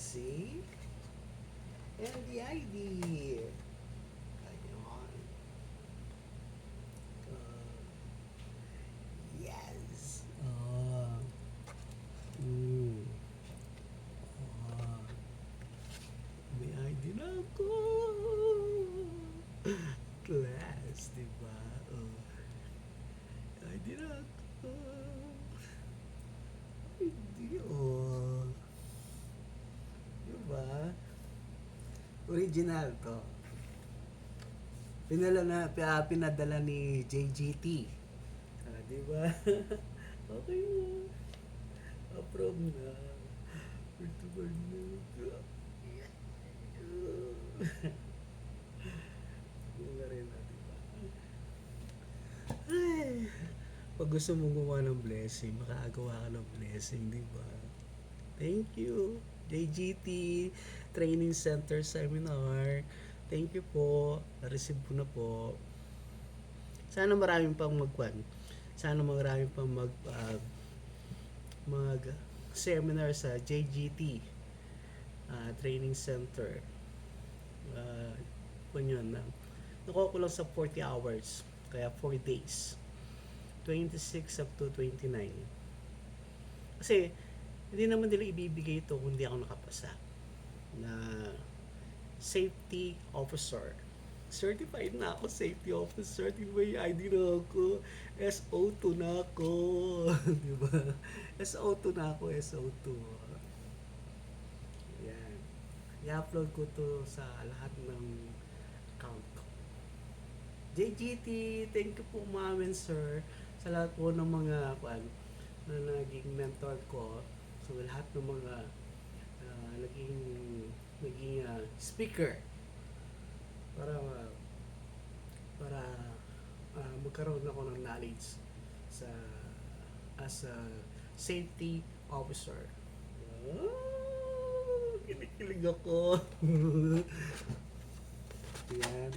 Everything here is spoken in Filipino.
See? And the ID. Ayun. Yes. Mm. Ah. May ID na ako. Class, diba? ID na ako. Hindi, Diba? Original to. Pinadala ni JGT. Diba? Okay na. Approve na. Ito ba na? Yun na rin na, diba? Ay, pag gusto mong gumawa ng blessing, makagawa ka ng blessing, diba? Thank you, JGT Training Center Seminar. Thank you po. Na-receive ko na po. Sana maraming pang Sana maraming pang mag seminar sa JGT Training Center. Yun na. Nakuha ko lang sa 40 hours. Kaya 4 days. 26 up to 29. Kasi, hindi naman nila ibibigay ito kung hindi ako nakapasa na safety officer. Certified na ako safety officer. Diba yung ID na ako? SO2 na ako. Diba? SO2 na ako. SO2. Yan. I-upload ko to sa lahat ng account ko. JGT, thank you po ma'am and sir sa lahat po ng mga na naging mentor ko. So lahat ng mga naging speaker para magkaroon ako ng knowledge sa as a safety officer. Kinikilig ako. Yan.